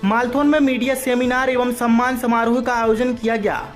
मालथौन में media seminar एवं सम्मान समारोह का आयोजन किया गया।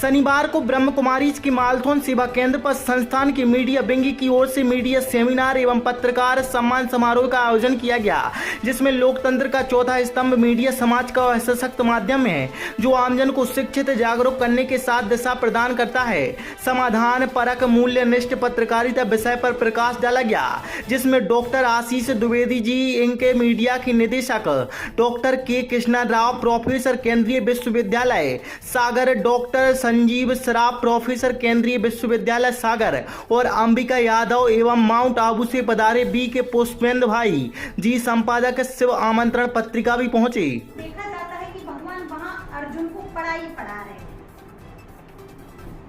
शनिवार को ब्रह्म कुमारी की मालथौन सेवा केंद्र पर संस्थान की मीडिया विंग की ओर से मीडिया सेमिनार एवं पत्रकार सम्मान समारोह का आयोजन किया गया, जिसमें लोकतंत्र का चौथा स्तंभ मीडिया समाज का सशक्त माध्यम है जो आमजन को शिक्षित जागरूक करने के साथ दिशा प्रदान करता है। समाधान परक मूल्यनिष्ठ पत्रकारिता विषय पर प्रकाश डाला गया, जिसमें डॉक्टर आशीष द्विवेदी जी, इनके मीडिया के निदेशक डॉक्टर के कृष्णा राव, प्रोफेसर केंद्रीय विश्वविद्यालय सागर, डॉक्टर संजीव सराफ, प्रोफेसर केंद्रीय विश्वविद्यालय सागर और अंबिका यादव एवं माउंट आबू से पधारे बी के पुष्पेंद्र भाई जी, संपादक शिव आमंत्रण पत्रिका भी पहुंचे। देखा जाता है कि भगवान वहाँ अर्जुन को पढ़ा रहे हैं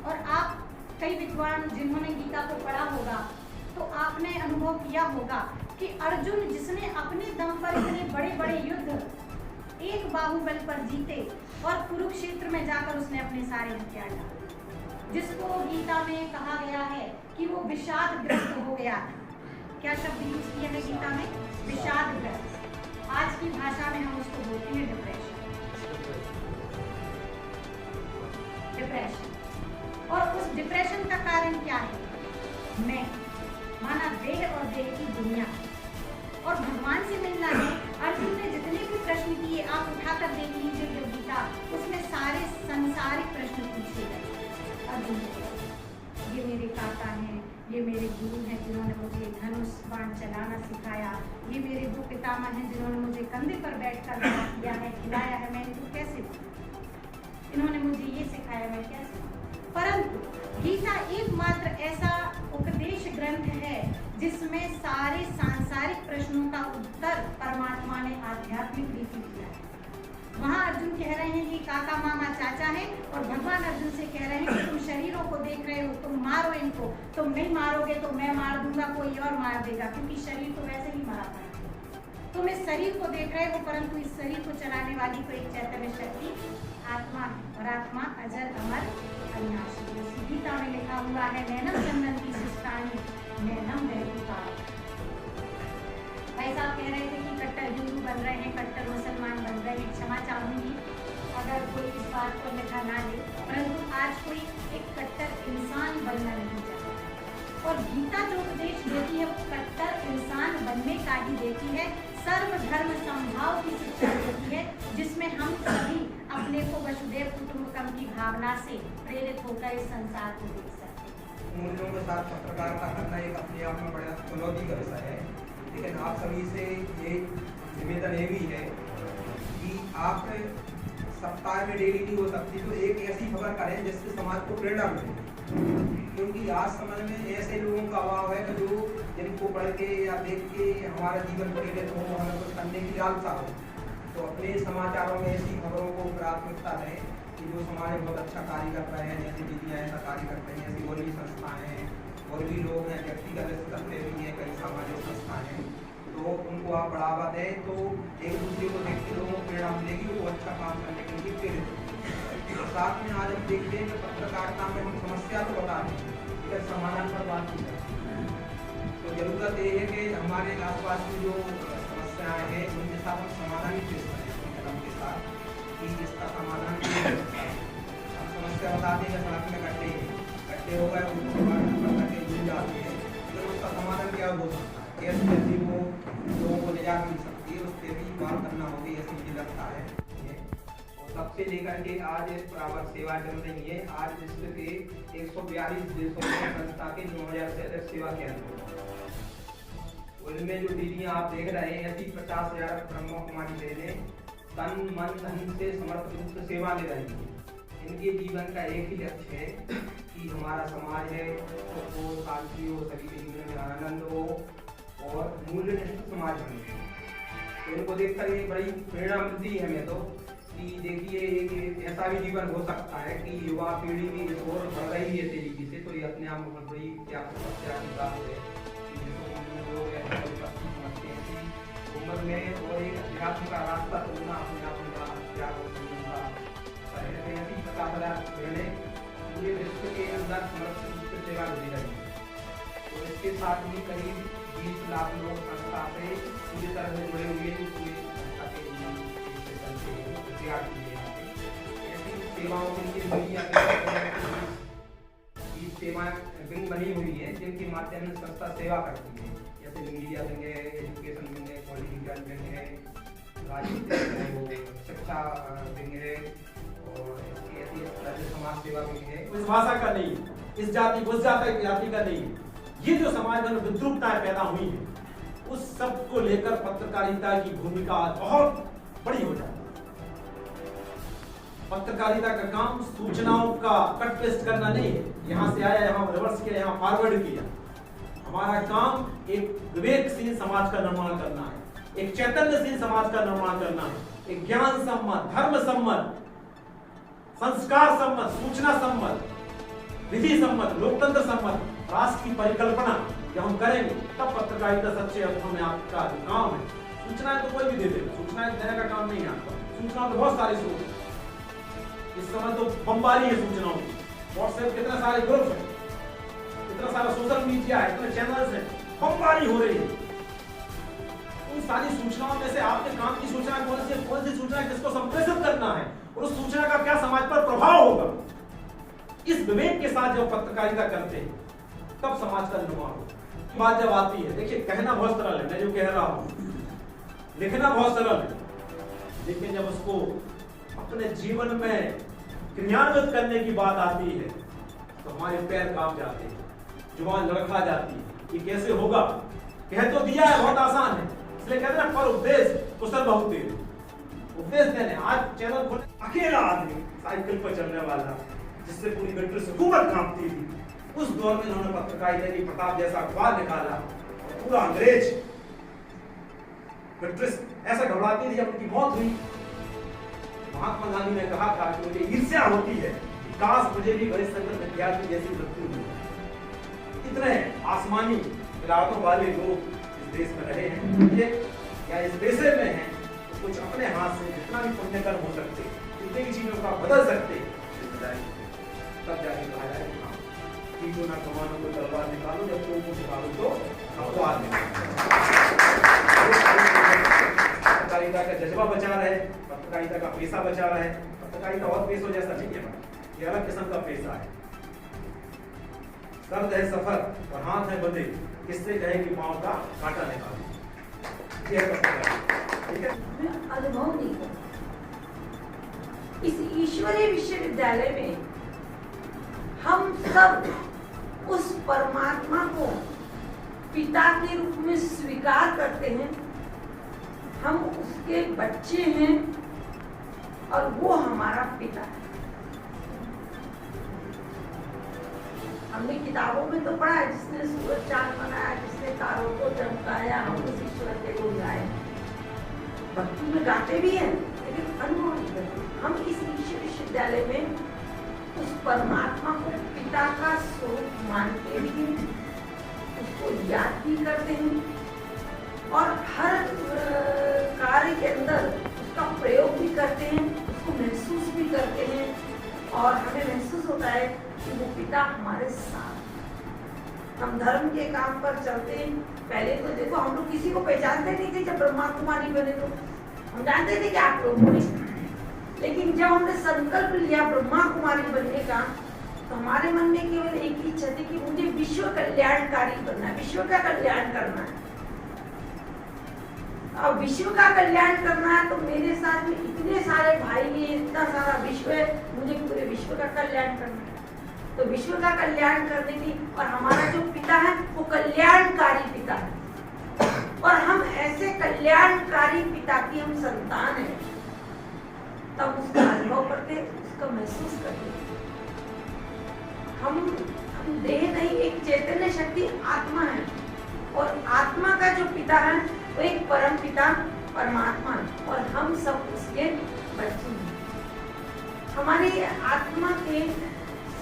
और आप कई विद्वान जिन्होंने गीता को पढ़ा होगा तो आपने अनुभव किया होगा कि अर्जुन जिसने अपने दम पर इतने बड़े बड़े युद्ध एक बाहुबल पर जीते और कुरुक्षेत्र में जाकर उसने अपने सारे हथियार डाले, जिसको गीता में कहा गया है कि वो विषादग्रस्त हो गया था। क्या शब्द यूज किया है गीता में? विषादग्रस्त। आज की भाषा में हम उसको बोलते हैं डिप्रेशन। और उस डिप्रेशन का कारण क्या है? मैं माना देह और देह की दुनिया और भगवान से मिलना है। अर्जुन ने जितने भी प्रश्न किए आप उठाकर देख लीजिए जो गीता, उसमें सारे संसारिक प्रश्न पूछे गए। अर्जुन ये मेरे काका हैं, ये मेरे गुरु हैं जिन्होंने मुझे धनुष बाण चलाना सिखाया, ये मेरे दो पितामह हैं जिन्होंने मुझे कंधे पर बैठकर बड़ा किया है, खिलाया है, मैं इनको कैसे, इन्होंने मुझे ये सिखाया, मैं कैसे। परंतु गीता एकमात्र ऐसा उपदेश ग्रंथ है जिसमें सारे सांसारिक प्रश्नों का उत्तर परमात्मा ने आध्यात्मिक रीति दिया है। वहाँ अर्जुन कह रहे हैं ये काका मामा चाचा है और भगवान अर्जुन से कह रहे हैं कि तुम शरीरों को देख रहे हो, तुम मारो इनको, तुम नहीं मारोगे तो मैं मार दूंगा, कोई और मार देगा, क्योंकि शरीर तो वैसे ही मरा पड़ा। तुम इस शरीर को देख रहे हो परंतु इस शरीर को चलाने वाली तो एक चैतन्य शक्ति आत्मा है और आत्मा अजर अमर अविनाशी। गीता में लिखा हुआ है नैनम चंदन की सुस्तानी नैनम रहता। भाई साहब कह रहे थे कि कट्टर हिंदू बन रहे हैं, कट्टर मुसलमान बन रहे हैं। क्षमा चाहूंगी अगर कोई इस बात को लिखा ना ले, परंतु आज कोई एक कट्टर इंसान बनना नहीं चाहता और गीता जो उपदेश देती है वो कट्टर इंसान बनने का ही देती है। सर्वधर्म समभाव की शिक्षा देती है, जिसमें हम सभी अपने को वसुदेव कुटुंबकम की भावना से प्रेरित होकर इस संसार को देख सकते हैं। मूल्यों के साथ पत्रकारिता करना एक अपने आप में बड़ा चुनौती का विषय है, लेकिन आप सभी से ये निवेदन ये भी है कि आप सप्ताह में डेली नहीं हो सकती तो एक ऐसी खबर करें जिससे समाज को प्रेरणा मिले, क्योंकि आज समाज में ऐसे लोगों का अभाव है जो जिनको पढ़ के या देख के हमारा जीवन प्रेरित हो, हमें कुछ करने की लालसा हो, तो अपने समाचारों में ऐसी खबरों को प्राथमिकता दें कि जो समाज में बहुत अच्छा कार्य कर रहे हैं, जैसे दीदियाँ ऐसा कार्य करते हैं, ऐसी और भी संस्थाएँ हैं और भी लोग हैं व्यक्तिगत करते भी हैं, कई सामाजिक संस्थाएँ हैं, तो उनको आप बढ़ावा दें तो एक दूसरे को देख के लोगों को प्रेरणा मिलेगी, वो अच्छा काम करने के लिए प्रेरित होंगे। तो साथ में आज हम देखते हैं कि पत्रकारिता में हम समस्या तो बता दें लेकिन समाधान पर बात नहीं करते। तो जरूरत ये है कि हमारे आसपास की जो समस्याएं हैं उनके साथ हम समाधान ही पेश करें कदम के साथ कि इसका समाधान हम समस्या बताते हैं, सड़क में इकट्ठे हो गए उनको जुड़ जाते हैं, तो उसका समाधान क्या हो सकता है, कैसे वो लोगों को निजात मिल सकती है, उस पर भी बात करना होगी ऐसे मुझे लगता है। सबसे लेकर के आज बराबर सेवा चल रही है। आज विश्व के 142 देशों में संस्था के 9000 से अधिक सेवा केंद्र, उनमें जो दीदियाँ आप देख रहे हैं ऐसी 50,000 ब्रह्म कुमारी बहनें तन मन धन से समर्पित रूप से सेवा ले रही हैं। इनके जीवन का एक ही लक्ष्य है कि हमारा समाज है तो शांति हो, सभी के जीवन में आनंद हो और मूल्यनिष्ठ समाज बने। तो इनको देखकर ये बड़ी प्रेरणा मिलती है हमें तो कि देखिए एक ऐसा भी जीवन हो सकता है कि युवा पीढ़ी की और बढ़ रही है तेजी से, तो ये अपने आप में बड़ी क्या समस्या की बात है कि लोग ऐसा समझते हैं कि उम्र में और एक अध्यात्म का रास्ता चलना अपने आप में बड़ा त्याग और ऐसी 50,000 बहनें पूरे विश्व के अंदर समर्पित रूप से सेवा दे रही है। तो इसके साथ ही करीब 20 लाख लोग संस्था से पूरी तरह से जुड़े हुए हैं, पूरी संस्था के बनते हैं विद्यार्थी हैं यहाँ पे, ऐसी सेवाओं के लिए मीडिया की सेवा विंग बनी हुई है जिनके माध्यम से संस्था सेवा करती है। जैसे मीडिया विंग है, एजुकेशन विंग है, पॉलिटिकल विंग है, राजनीतिक है, वो शिक्षा विंग है, और ऐसी समाज सेवा विंग है। इस भाषा का नहीं, इस जाति उस जाति का नहीं, ये जो समाज में विद्रुपताएं पैदा हुई है उस सब को लेकर पत्रकारिता की भूमिका बहुत बड़ी हो जाती है। पत्रकारिता का काम सूचनाओं का कट पेस्ट करना नहीं है, यहाँ से आया यहाँ रिवर्स किया यहाँ फॉरवर्ड किया। हमारा काम एक विवेकशील समाज का निर्माण करना है, एक चैतन्यशील समाज का निर्माण करना है, एक ज्ञान सम्मत, धर्म सम्मत, संस्कार सम्मत, सूचना सम्मत, विधि सम्मत, लोकतंत्र सम्मत राष्ट्र की परिकल्पना जब हम करेंगे तब पत्रकारिता सच्चे अर्थों में आपका काम है। सूचनाएं तो कोई भी दे देगा, सूचनाएं देने का काम नहीं है आपका। सूचना तो बहुत सारी स्रोत है, इस समय तो बमबारी है सूचनाओं की। व्हाट्सएप कितने सारे ग्रुप है, इतना सारा सोशल मीडिया है, इतने चैनल्स हैं, बमबारी हो रही है। उन सारी सूचनाओं में से आपके काम की सूचना कौन सी सूचना किसको संप्रेषित करना है और उस सूचना का क्या समाज पर प्रभाव होगा, इस विवेक के साथ जब पत्रकारिता करते हैं तब समाज का निर्माण होगा। बात जब आती है, देखिए कहना बहुत सरल है, मैं जो कह रहा हूं लिखना बहुत सरल है, लेकिन जब उसको अपने जीवन में क्रियान्वित करने की बात आती है तो हमारे पैर कांप जाते हैं, जुबान लड़खड़ा जाती है। ये कैसे होगा? कह तो दिया है, बहुत आसान है, इसलिए कहते हैं पर उपदेश कुशल बहुत देर। उपदेश देने आज चैनल खोले, अकेला आदमी साइकिल पर चलने वाला जिससे पूरी ब्रिटिश हुकूमत कांपती थी, उस दौर में उन्होंने पत्रकारिता की प्रताप जैसा अखबार निकाला और पूरा अंग्रेज ब्रिटिश ऐसा घबराती थी। जब उनकी मौत हुई, महात्मा गांधी ने कहा था कि मुझे ईर्ष्या होती है, काश मुझे भी गणेश शंकर विद्यार्थी जैसी मृत्यु हुई। इतने आसमानी इरादों वाले लोग इस देश में रहे हैं या इस पेशे में हैं, तो कुछ अपने हाथ से जितना भी पुण्य कर्म हो सकते, जितनी भी चीजों का बदल सकते, तब जाके कहा जाए चीजों ना कमानो को तलवार निकालो, जब तुम को निकालो तो अखबार निकालो। पत्रकारिता का जज्बा बचा रहे, पत्रकारिता का पेशा बचा रहे। पत्रकारिता और पेशों जैसा नहीं है, ये अलग किस्म का पेशा है। सर्द है सफर और हाथ है बंधे, किससे कहे कि पांव का कांटा निकालो, ये पत्रकारिता। ठीक है, मैं अनुभव नहीं करता। इस ईश्वरीय विश्वविद्यालय में हम सब उस परमात्मा को पिता के रूप में स्वीकार करते हैं, हम उसके बच्चे हैं और वो हमारा पिता है। हमने किताबों में तो पढ़ा है, जिसने सूरज चांद बनाया, जिसने तारों को चमकाया, हम उस ईश्वर के गुण गाए। भक्ति में गाते भी हैं लेकिन अनुभव नहीं करते। हम इस ईश्वर विश्वविद्यालय में उस परमात्मा को पिता का स्वरूप मानते भी हैं, उसको याद भी करते हैं और हर कार्य के अंदर उसका प्रयोग भी करते हैं, उसको महसूस भी करते हैं और हमें महसूस होता है कि वो पिता हमारे साथ। हम धर्म के काम पर चलते हैं। पहले तो देखो हम लोग किसी को पहचानते नहीं थे, जब ब्रह्मा कुमारी बने तो हम जानते थे कि आप लोग बने, लेकिन जब हमने संकल्प लिया ब्रह्मा कुमारी बनने का तो हमारे मन में केवल एक ही इच्छा थी कि मुझे विश्व कल्याणकारी बनना है, विश्व का कल्याण करना है। अब विश्व का कल्याण करना है तो मेरे साथ में इतने सारे भाई हैं, इतना सारा विश्व है, मुझे पूरे विश्व का कल्याण करना है। तो विश्व का कल्याण करने की और हमारा जो पिता है वो कल्याणकारी पिता है और हम ऐसे कल्याणकारी पिता की हम संतान हैं, तब उसका अनुभव करते, उसका महसूस करते। हम देह नहीं, एक चैतन्य शक्ति आत्मा है और आत्मा का जो पिता है वो एक परम पिता परमात्मा है और हम सब उसके बच्चे हैं। हमारी आत्मा के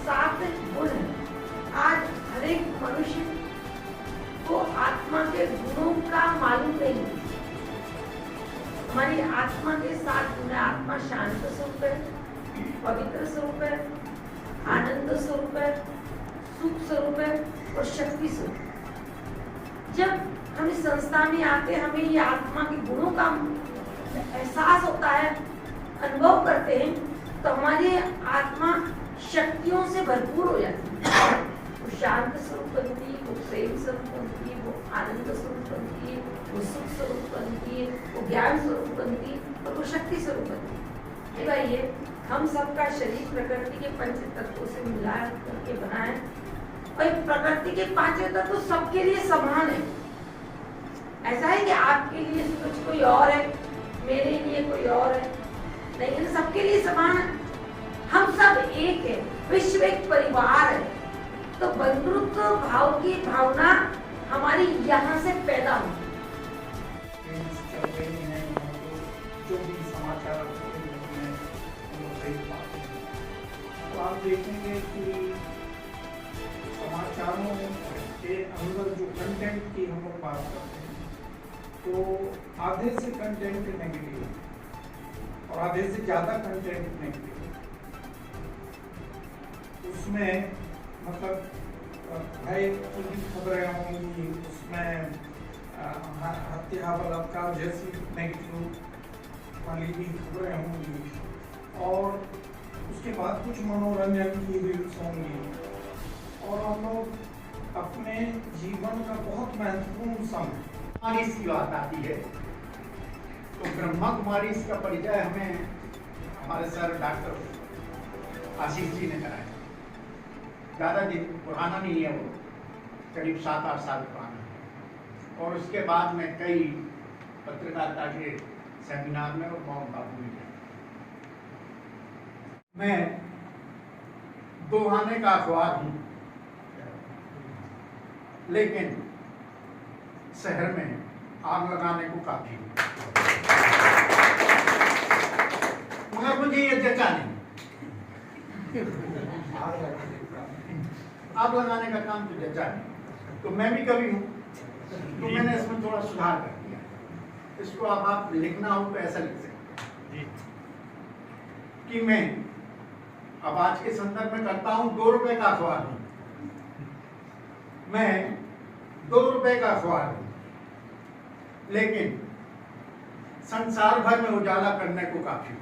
7 गुण हैं। आज हर एक मनुष्य को आत्मा के गुणों का मालूम नहीं। हमारी आत्मा के 7 गुण है। आत्मा शांत स्वरूप है, पवित्र स्वरूप है, आनंद स्वरूप है, सुख स्वरूप है और शक्ति स्वरूप। जब हम इस संस्था में आते हमें ये आत्मा के गुणों का एहसास होता है अनुभव करते हैं तो हमारी आत्मा शक्तियों से भरपूर हो जाती है। वो शांत स्वरूप बनती है, वो प्रेम स्वरूप बनती है, वो आनंद स्वरूप बनती है, वो सुख स्वरूप बनती है, वो ज्ञान स्वरूप बनती है और वो शक्ति स्वरूप बनती है। ये भाई ये हम सबका शरीर प्रकृति के पंच तत्वों से मिला करके बना है और प्रकृति के पांचों तत्व सबके लिए समान है। ऐसा है कि आपके लिए कुछ कोई और है, मेरे लिए कोई और है, नहीं, सबके लिए समान है। हम सब एक है, विश्व एक परिवार है। तो बंधुत्व भाव की भावना हमारी यहाँ से पैदा हुई। चल रही हैं, जो भी समाचार आपको मिलते हैं वो सही बात है। तो आप देखेंगे कि समाचारों के अंदर जो कंटेंट की हम लोग बात करते हैं तो आधे से कंटेंट नेगेटिव है और आधे से ज़्यादा कंटेंट नेगेटिव है। उसमें मतलब भय की खबरें होंगी, उसमें हत्या बलात्कार जैसी नेगेटिव वाली भी खबरें होंगी और उसके बाद कुछ मनोरंजन की रील्स होंगी और हम लोग अपने जीवन का बहुत महत्वपूर्ण समय कुमारी की बात आती है तो ब्रह्मा कुमारी इसका परिचय हमें हमारे सर डॉक्टर आशीष जी ने कराया। ज़्यादा दिन पुराना नहीं है, वो करीब 7-8 साल पुराना है और उसके बाद में कई पत्रकारिता के सेमिनार में और माउंट आबू में मैं 2 आने का अखबार हूँ, लेकिन शहर में आग लगाने को काफी मगर मुझे ये जचा नहीं। आग लगाने का काम तो जचा नहीं, तो मैं भी कवि हूँ तो मैंने इसमें थोड़ा सुधार कर दिया। इसको अब आप लिखना हो तो ऐसा लिख सकते हैं कि मैं अब आज के संदर्भ में करता हूँ 2 रुपए का अखबार हूँ, मैं 2 रुपए का अखबार हूँ, लेकिन संसार भर में उजाला करने को काफी हूँ।